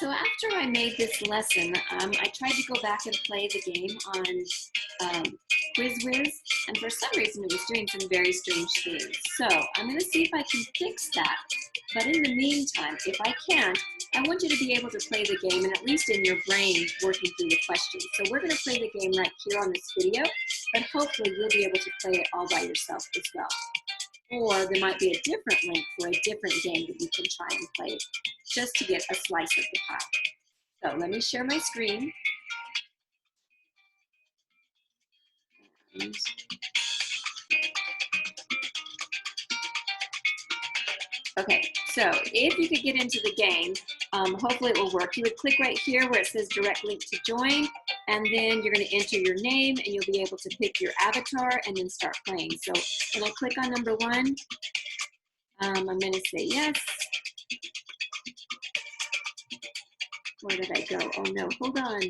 So after I made this lesson, I tried to go back and play the game on QuizWiz, and for some reason it was doing some very strange things. So I'm going to see if I can fix that. But in the meantime, if I can't, I want you to be able to play the game and at least in your brain working through the questions. So we're going to play the game right here on this video, but hopefully you'll be able to play it all by yourself as well. Or there might be a different link for a different game that you can try and play just to get a slice of the pie. So let me share my screen. Okay, so if you could get into the game, hopefully it will work. You would click right here where it says direct link to join, and then you're going to enter your name and you'll be able to pick your avatar and then start playing. So when I click on number 1, I'm going to say yes. Where did I go? Oh no, hold on.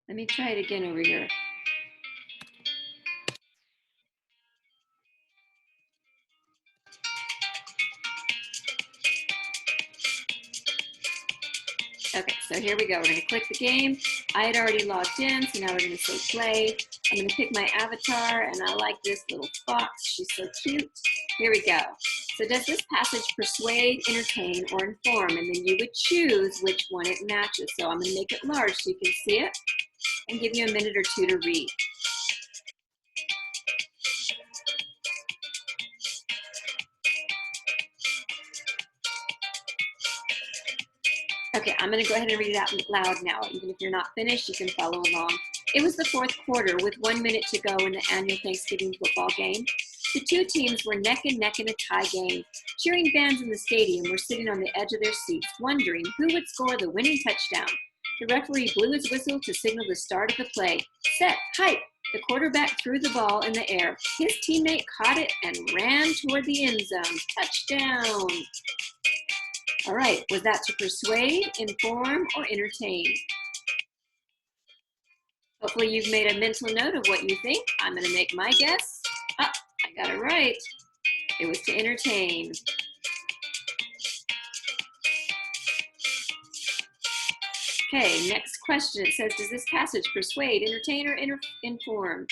Let me try it again over here. Okay, so here we go. We're going to click the game. I had already logged in, so now we're going to say play. I'm going to pick my avatar, and I like this little fox. She's so cute. Here we go. So does this passage persuade, entertain, or inform? And then you would choose which one it matches. So I'm going to make it large so you can see it and give you a minute or two to read. Okay, I'm going to go ahead and read it out loud now. Even if you're not finished, you can follow along. It was the fourth quarter with 1 minute to go in the annual Thanksgiving football game. The two teams were neck and neck in a tie game. Cheering fans in the stadium were sitting on the edge of their seats, wondering who would score the winning touchdown. The referee blew his whistle to signal the start of the play. Set, hype! The quarterback threw the ball in the air. His teammate caught it and ran toward the end zone. Touchdown! All right, was that to persuade, inform, or entertain? Hopefully you've made a mental note of what you think. I'm going to make my guess. Ah, I got it right. It was to entertain. Okay, next question. It says, does this passage persuade, entertain, or inform?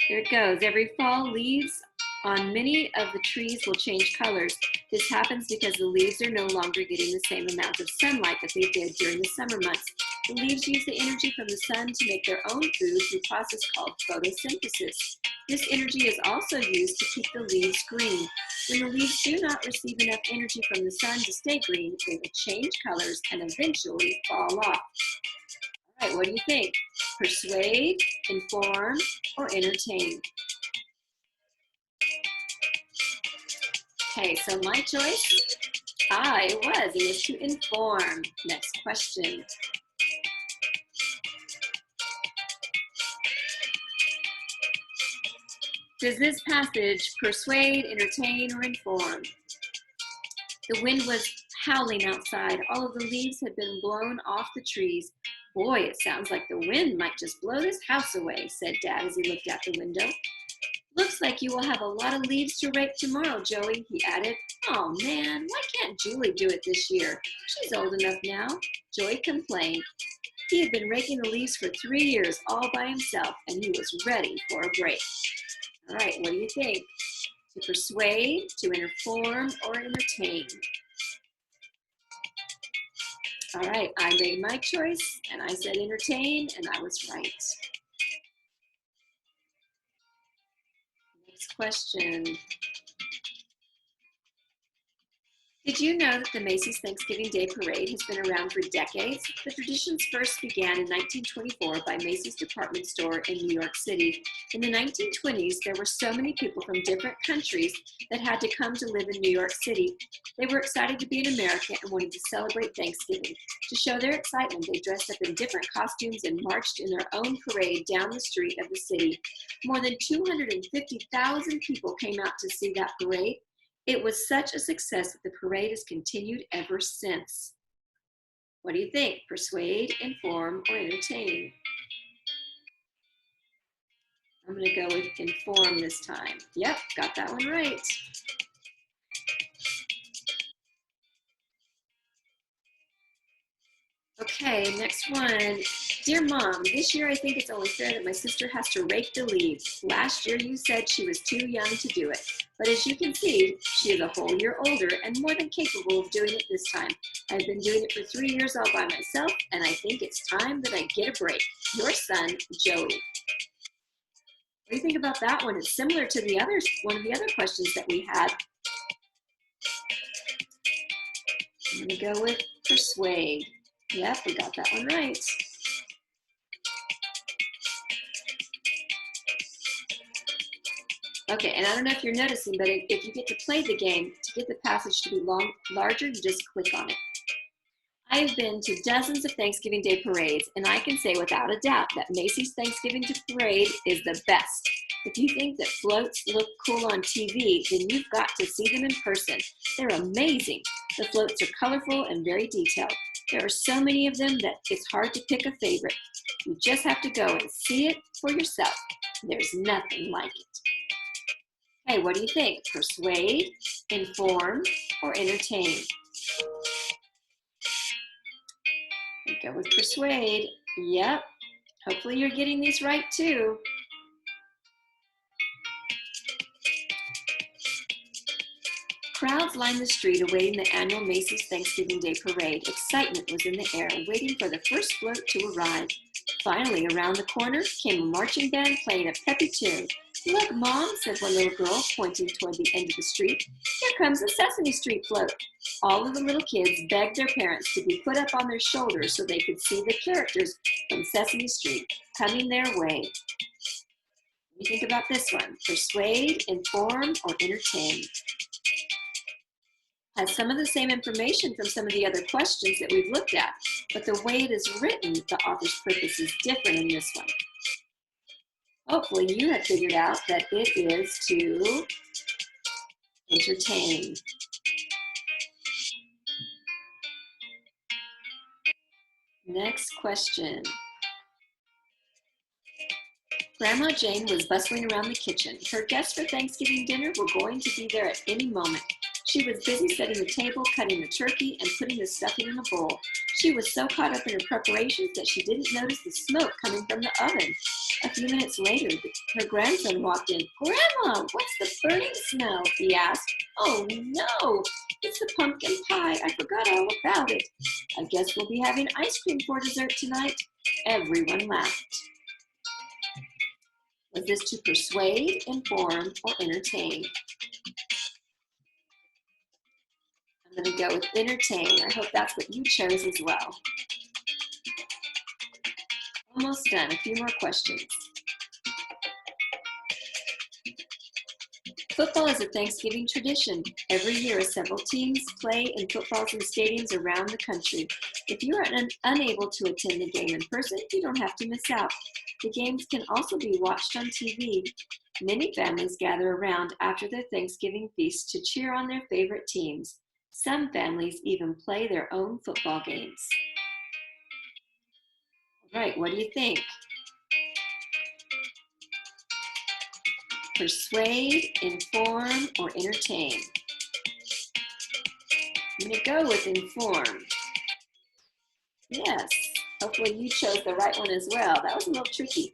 Here it goes. Every fall, leaves on many of the trees will change colors. This happens because the leaves are no longer getting the same amount of sunlight that they did during the summer months. The leaves use the energy from the sun to make their own food through a process called photosynthesis. This energy is also used to keep the leaves green. When the leaves do not receive enough energy from the sun to stay green, they will change colors and eventually fall off. All right, what do you think? Persuade, inform, or entertain? Okay, so my choice, it was to inform. Next question. Does this passage persuade, entertain, or inform? The wind was howling outside. All of the leaves had been blown off the trees. Boy, it sounds like the wind might just blow this house away, said Dad as he looked out the window. Looks like you will have a lot of leaves to rake tomorrow, Joey, he added. Oh man, why can't Julie do it this year? She's old enough now, Joey complained. He had been raking the leaves for 3 years all by himself, and he was ready for a break. All right, what do you think? To persuade, to inform, or entertain? All right, I made my choice, and I said entertain, and I was right. Next question. Did you know that the Macy's Thanksgiving Day Parade has been around for decades? The traditions first began in 1924 by Macy's department store in New York City. In the 1920s, there were so many people from different countries that had to come to live in New York City. They were excited to be in America and wanted to celebrate Thanksgiving. To show their excitement, they dressed up in different costumes and marched in their own parade down the street of the city. More than 250,000 people came out to see that parade. It was such a success that the parade has continued ever since. What do you think? Persuade, inform, or entertain? I'm going to go with inform this time. Yep, got that one right. Okay, next one. Dear Mom, this year I think it's only fair that my sister has to rake the leaves. Last year you said she was too young to do it. But as you can see, she is a whole year older and more than capable of doing it this time. I've been doing it for 3 years all by myself, and I think it's time that I get a break. Your son, Joey. What do you think about that one? It's similar to the others, one of the other questions that we had. I'm going to go with persuade. Yep, we got that one right. Okay, and I don't know if you're noticing, but if you get to play the game, to get the passage to be larger, you just click on it. I've been to dozens of Thanksgiving Day parades, and I can say without a doubt that Macy's Thanksgiving Day Parade is the best. If you think that floats look cool on TV, then you've got to see them in person. They're amazing. The floats are colorful and very detailed. There are so many of them that it's hard to pick a favorite. You just have to go and see it for yourself. There's nothing like it. Hey, what do you think? Persuade, inform, or entertain? Go with persuade. Yep. Hopefully you're getting these right too. Crowds lined the street awaiting the annual Macy's Thanksgiving Day Parade. Excitement was in the air, waiting for the first float to arrive. Finally, around the corner came a marching band playing a peppy tune. Look, Mom, said one little girl, pointing toward the end of the street. Here comes the Sesame Street float. All of the little kids begged their parents to be put up on their shoulders so they could see the characters from Sesame Street coming their way. What do you think about this one? Persuade, inform, or entertain? Has some of the same information from some of the other questions that we've looked at, but the way it is written, the author's purpose is different in this one. Hopefully you have figured out that it is to entertain. Next question. Grandma Jane was bustling around the kitchen. Her guests for Thanksgiving dinner were going to be there at any moment. She was busy setting the table, cutting the turkey, and putting the stuffing in a bowl. She was so caught up in her preparations that she didn't notice the smoke coming from the oven. A few minutes later, her grandson walked in. Grandma, what's the burning smell? He asked. Oh no, it's the pumpkin pie. I forgot all about it. I guess we'll be having ice cream for dessert tonight. Everyone laughed. Was this to persuade, inform, or entertain? I'm going to go with entertain. I hope that's what you chose as well. Almost done. A few more questions. Football is a Thanksgiving tradition. Every year, several teams play in footballs in stadiums around the country. If you are unable to attend the game in person, you don't have to miss out. The games can also be watched on TV. Many families gather around after their Thanksgiving feast to cheer on their favorite teams. Some families even play their own football games. All right, what do you think? Persuade, inform, or entertain? I'm going to go with inform. Yes, hopefully you chose the right one as well. That was a little tricky.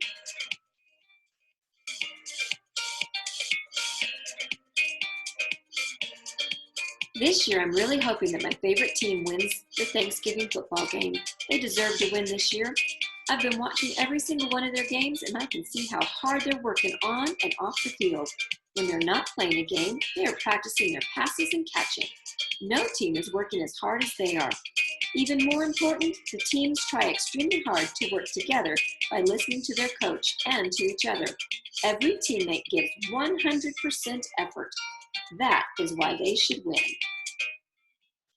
This year, I'm really hoping that my favorite team wins the Thanksgiving football game. They deserve to win this year. I've been watching every single one of their games, and I can see how hard they're working on and off the field. When they're not playing a game, they are practicing their passes and catching. No team is working as hard as they are. Even more important, the teams try extremely hard to work together by listening to their coach and to each other. Every teammate gives 100% effort. That is why they should win.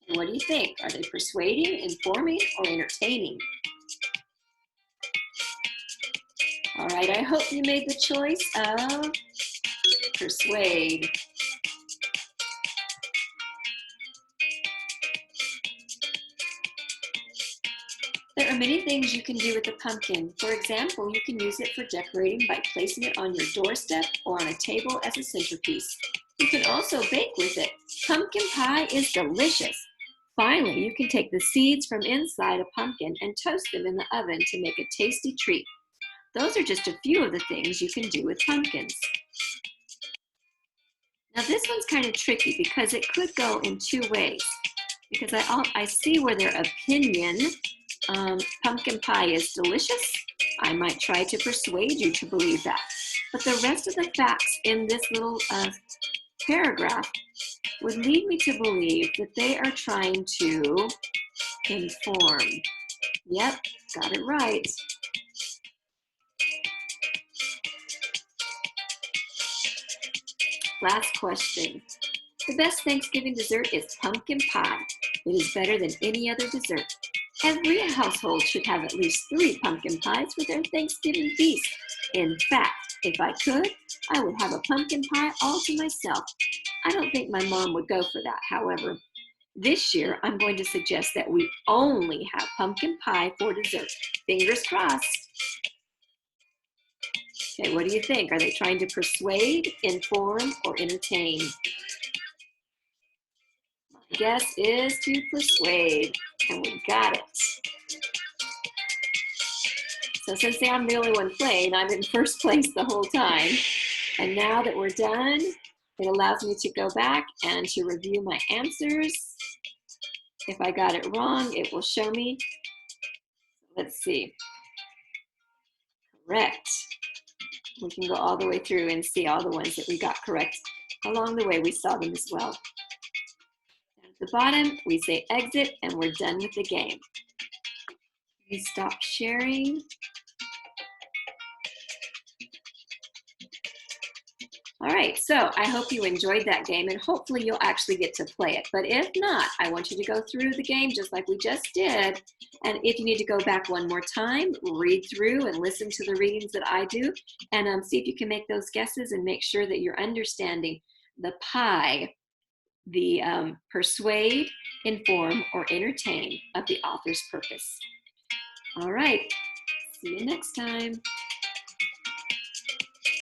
And what do you think? Are they persuading, informing, or entertaining? All right, I hope you made the choice of persuade. There are many things you can do with the pumpkin. For example, you can use it for decorating by placing it on your doorstep or on a table as a centerpiece. You can also bake with it. Pumpkin pie is delicious. Finally, you can take the seeds from inside a pumpkin and toast them in the oven to make a tasty treat. Those are just a few of the things you can do with pumpkins. Now this one's kind of tricky because it could go in two ways. Because I see where their opinion, pumpkin pie is delicious. I might try to persuade you to believe that. But the rest of the facts in this little paragraph would lead me to believe that they are trying to inform. Yep, got it right. Last question. The best Thanksgiving dessert is pumpkin pie. It is better than any other dessert. Every household should have at least 3 pumpkin pies for their Thanksgiving feast. In fact, if I could, I would have a pumpkin pie all to myself. I don't think my mom would go for that, however. This year, I'm going to suggest that we only have pumpkin pie for dessert. Fingers crossed. Okay, what do you think? Are they trying to persuade, inform, or entertain? My guess is to persuade, and we got it. So since I'm the only one playing, I'm in first place the whole time. And now that we're done, it allows me to go back and to review my answers. If I got it wrong, it will show me. Let's see. Correct. We can go all the way through and see all the ones that we got correct. Along the way, we saw them as well. Down at the bottom, we say exit, and we're done with the game. We stop sharing. All right, so I hope you enjoyed that game, and hopefully you'll actually get to play it. But if not, I want you to go through the game just like we just did. And if you need to go back one more time, read through and listen to the readings that I do, and see if you can make those guesses and make sure that you're understanding the pie, the persuade, inform, or entertain of the author's purpose. All right, see you next time.